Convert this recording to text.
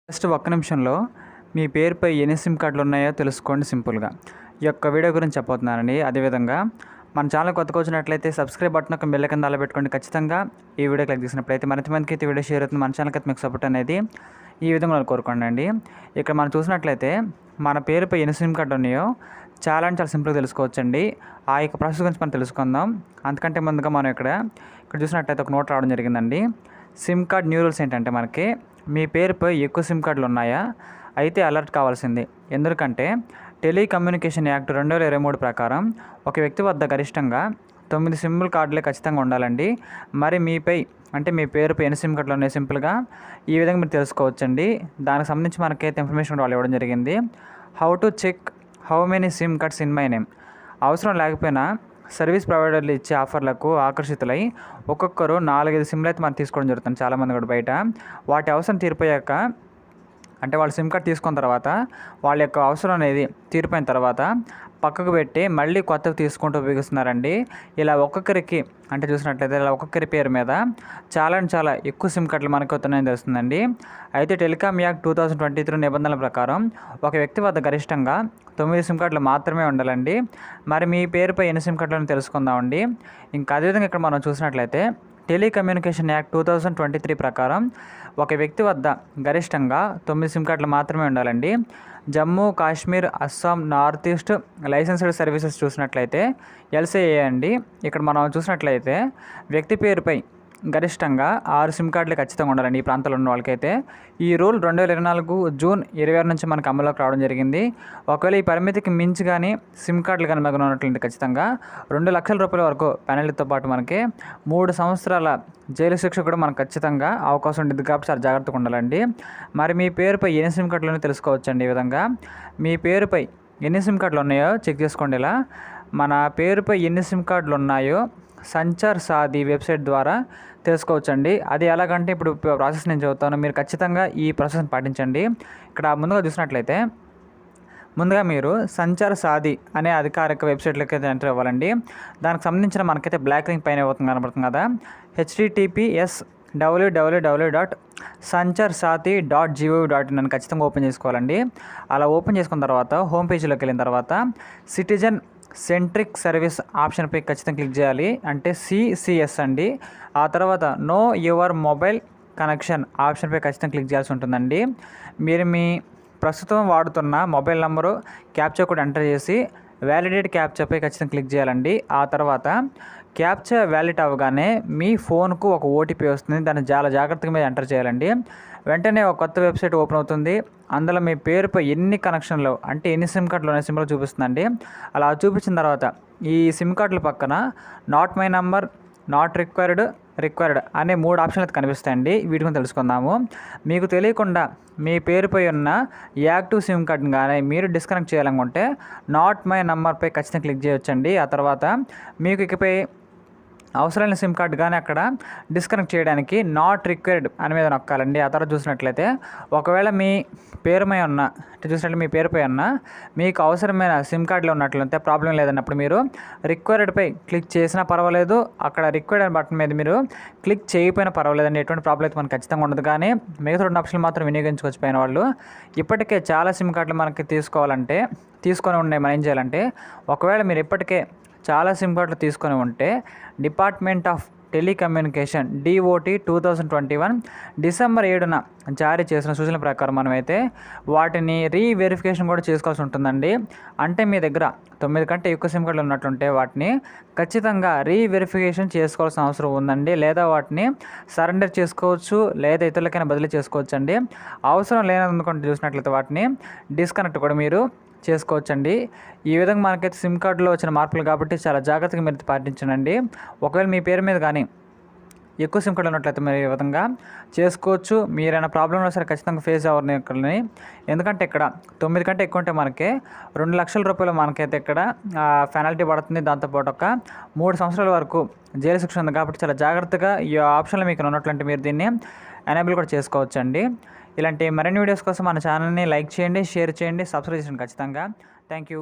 Just ఒక్క నిమిషంలో మీ పేరుపై ఎన్ని సిమ్ కార్డులు ఉన్నాయో తెలుసుకోండి సింపుల్గా. ఈ యొక్క వీడియో గురించి చెప్పబోతున్నానండి. అదేవిధంగా మన ఛానల్ కొత్తగా వచ్చినట్లయితే సబ్స్క్రైబ్ బటన్ ఒక బెల్ కింద పెట్టుకోండి. ఖచ్చితంగా ఈ వీడియో క్లిక్ చేసినప్పుడైతే మరింత మందికి అయితే వీడియో షేర్ అవుతుంది. మన ఛానల్కి అయితే మీకు సపోర్ట్ అనేది ఈ విధంగా కోరుకోండి అండి. ఇక్కడ మనం చూసినట్లయితే మన పేరుపై ఎన్ని సిమ్ కార్డులు ఉన్నాయో చాలా అంటే చాలా సింపుల్గా తెలుసుకోవచ్చండి. ఆ యొక్క ప్రాసెస్ గురించి మనం తెలుసుకుందాం. అంతకంటే ముందుగా మనం ఇక్కడ చూసినట్లయితే ఒక నోట్ రావడం జరిగిందండి. సిమ్ కార్డ్ న్యూ రూల్స్ ఏంటంటే మనకి మీ పేరుపై ఎక్కువ సిమ్ కార్డులు ఉన్నాయా అయితే అలర్ట్ కావాల్సింది. ఎందుకంటే టెలికమ్యూనికేషన్ యాక్ట్ 2023 ప్రకారం ఒక వ్యక్తి వద్ద గరిష్టంగా 9 సిమ్ కార్డులే ఖచ్చితంగా ఉండాలండి. మరి మీపై అంటే మీ పేరుపై ఎన్ని సిమ్ కార్డులు ఉన్నాయి సింపుల్గా ఈ విధంగా మీరు తెలుసుకోవచ్చండి. దానికి సంబంధించి మనకైతే ఇన్ఫర్మేషన్ వాళ్ళు ఇవ్వడం జరిగింది. How to check how many SIM cards in my name. అవసరం లేకపోయినా సర్వీస్ ప్రొవైడర్లు ఇచ్చే ఆఫర్లకు ఆకర్షితులై ఒక్కొక్కరు 4-5 సిమ్లు అయితే మనం తీసుకోవడం జరుగుతుంది. చాలామంది కూడా బయట వాటి అవసరం తీరిపోయాక అంటే వాళ్ళు సిమ్ కార్డ్ తీసుకున్న తర్వాత వాళ్ళ యొక్క అవసరం అనేది తీరిపోయిన తర్వాత పక్కకు పెట్టి మళ్ళీ కొత్తవి తీసుకుంటూ ఉపయోగిస్తున్నారండి. ఇలా ఒక్కొక్కరికి అంటే చూసినట్లయితే ఇలా ఒక్కొక్కరి పేరు మీద చాలా ఎక్కువ సిమ్ కార్డులు మనకు వస్తున్నాయని తెలుస్తుందండి. అయితే టెలికామ్ యాక్ట్ 2023 నిబంధనల ప్రకారం ఒక వ్యక్తి వద్ద గరిష్టంగా 9 సిమ్ కార్డులు మాత్రమే ఉండాలండి. మరి మీ పేరుపై ఎన్ని సిమ్ కార్డులను తెలుసుకుందామండి. ఇంకా అదేవిధంగా ఇక్కడ మనం చూసినట్లయితే టెలికమ్యూనికేషన్ యాక్ట్ 2023 ప్రకారం ఒక వ్యక్తి వద్ద గరిష్టంగా 9 సిమ్ కార్డులు మాత్రమే ఉండాలండి. Jammu Kashmir, Assam, north east licensed services చూసినట్లయితే ఎల్సీఏ అండి. ఇక్కడ మనం చూసినట్లయితే వ్యక్తి పేరుపై గరిష్టంగా 6 సిమ్ కార్డులు ఖచ్చితంగా ఉండాలండి ఈ ప్రాంతంలో ఉన్న వాళ్ళకైతే. ఈ రూల్ 2024 జూన్ 26 నుంచి మనకు అమల్లోకి రావడం జరిగింది. ఒకవేళ ఈ పరిమితికి మించి కానీ సిమ్ కార్డులు కానీ మనకు ఉన్నట్లయితే ఖచ్చితంగా 2 లక్షల రూపాయల వరకు పెనాల్టీతో పాటు మనకి 3 సంవత్సరాల జైలు శిక్ష కూడా మనకు ఖచ్చితంగా అవకాశం ఉంటుంది. కాబట్టి చాలా జాగ్రత్తగా ఉండాలండి. మరి మీ పేరుపై ఎన్ని సిమ్ కార్డులు తెలుసుకోవచ్చండి. ఈ విధంగా మీ పేరుపై ఎన్ని సిమ్ కార్డులు ఉన్నాయో చెక్ చేసుకోండి. ఇలా మన పేరుపై ఎన్ని సిమ్ కార్డులు ఉన్నాయో సంచార్ సాథీ వెబ్సైట్ ద్వారా తెలుసుకోవచ్చండి. అది ఎలాగంటే ఇప్పుడు ప్రాసెస్ నేను చెబుతాను, మీరు ఖచ్చితంగా ఈ ప్రాసెస్ని పాటించండి. ఇక్కడ ముందుగా చూసినట్లయితే ముందుగా మీరు సంచార్ సాథీ అనే అధికారిక వెబ్సైట్లోకి అయితే ఎంటర్ అవ్వాలండి. దానికి సంబంధించిన మనకైతే బ్లాక్ లింక్ పైన కనబడుతుంది కదా, https://sancharsaathi.gov.in అని ఖచ్చితంగా ఓపెన్ చేసుకోవాలండి. అలా ఓపెన్ చేసుకున్న తర్వాత హోమ్ పేజీలోకి వెళ్ళిన తర్వాత సిటిజన్ సెంట్రిక్ సర్వీస్ ఆప్షన్పై ఖచ్చితంగా క్లిక్ చేయాలి. అంటే సిసిఎస్ అండి. ఆ తర్వాత నో యువర్ మొబైల్ కనెక్షన్ ఆప్షన్పై ఖచ్చితంగా క్లిక్ చేయాల్సి ఉంటుందండి. మీరు మీ ప్రస్తుతం వాడుతున్న మొబైల్ నెంబరు క్యాప్చా కూడా ఎంటర్ చేసి వ్యాలిడేట్ క్యాప్చాపై ఖచ్చితంగా క్లిక్ చేయాలండి. ఆ తర్వాత క్యాప్చా వ్యాలిడ్ అవ్వగానే మీ ఫోన్కు ఒక ఓటీపీ వస్తుంది. దాన్ని చాలా జాగ్రత్తగా మీరు ఎంటర్ చేయాలండి. వెంటనే ఒక కొత్త వెబ్సైట్ ఓపెన్ అవుతుంది. అందులో మీ పేరుపై ఎన్ని కనెక్షన్లు అంటే ఎన్ని సిమ్ కార్డులు ఉన్నాయి సిమ్లో చూపిస్తుందండి. అలా చూపించిన తర్వాత ఈ సిమ్ కార్డుల పక్కన not my number, not required అనే 3 ఆప్షన్లు అయితే కనిపిస్తాయండి. వీటి గురించి తెలుసుకుందాము. మీకు తెలియకుండా మీ పేరుపై ఉన్న యాక్టివ్ సిమ్ కార్డుని కానీ మీరు డిస్కనెక్ట్ చేయాలనుకుంటే నాట్ మై నంబర్పై ఖచ్చితంగా క్లిక్ చేయొచ్చండి. ఆ తర్వాత మీకు ఇకపై అవసరమైన సిమ్ కార్డు కానీ అక్కడ డిస్కనెక్ట్ చేయడానికి నాట్ రిక్వైర్డ్ అని మీద నొక్కాలండి. ఆ తర్వాత చూసినట్లయితే ఒకవేళ మీ పేరుపై ఉన్న మీకు అవసరమైన సిమ్ కార్డులో ఉన్నట్లయితే ప్రాబ్లం లేదన్నప్పుడు మీరు రిక్వైర్డ్పై క్లిక్ చేసినా పర్వాలేదు, అక్కడ రిక్వైర్డ్ అనే బటన్ మీద మీరు క్లిక్ చేయకపోయినా పర్వాలేదండి. ఎటువంటి ప్రాబ్లం అయితే మనకు ఖచ్చితంగా ఉండదు. కానీ మిగతా 2 ఆప్షన్లు మాత్రం వినియోగించుకోవచ్చిపోయిన వాళ్ళు ఇప్పటికే చాలా సిమ్ కార్డులు మనకి తీసుకొని ఉన్నాయి. మనం ఏం చేయాలంటే ఒకవేళ మీరు ఇప్పటికే చాలా సిమ్ కార్డులు తీసుకొని ఉంటే department of telecommunication DOT 2021 December 7న జారీ చేసిన సూచనల ప్రకారం మనమైతే వాటిని రీవెరిఫికేషన్ కూడా చేసుకోవాల్సి ఉంటుందండి. అంటే మీ దగ్గర 9 కంటే ఎక్కువ సిమ్ కార్డులు ఉన్నట్లుంటే వాటిని ఖచ్చితంగా రీవెరిఫికేషన్ చేసుకోవాల్సిన అవసరం ఉందండి. లేదా వాటిని సరెండర్ చేసుకోవచ్చు, లేదా ఇతరులకైనా బదిలీ చేసుకోవచ్చు అండి. అవసరం లేదనుకుంటే చూసినట్లయితే వాటిని డిస్కనెక్ట్ కూడా మీరు చేసుకోవచ్చండి. ఈ విధంగా మనకైతే సిమ్ కార్డులో వచ్చిన మార్పులు కాబట్టి చాలా జాగ్రత్తగా మీరు పాటించండి. ఒకవేళ మీ పేరు మీద కానీ ఎక్కువ సిమ్ కార్డులు ఉన్నట్లయితే మీరు ఈ విధంగా చేసుకోవచ్చు. మీరైనా ప్రాబ్లంలో సరే ఖచ్చితంగా ఫేస్ అవ్వని ఇక్కడని. ఎందుకంటే ఇక్కడ 9 కంటే ఎక్కువ ఉంటే మనకి 2 లక్షల రూపాయలు మనకైతే ఇక్కడ పెనాల్టీ పడుతుంది. దాంతోపాటు ఒక 3 సంవత్సరాల వరకు జైలు శిక్ష ఉంది. కాబట్టి చాలా జాగ్రత్తగా ఈ ఆప్షన్లు మీకు ఉన్నట్లంటే మీరు దీన్ని ఎనేబుల్ కూడా చేసుకోవచ్చండి. ఇలాంటి మరిన్ని వీడియోస్ కోసం మన ఛానల్ని లైక్ చేయండి, షేర్ చేయండి, సబ్స్క్రైబ్ చేయండి ఖచ్చితంగా. Thank you.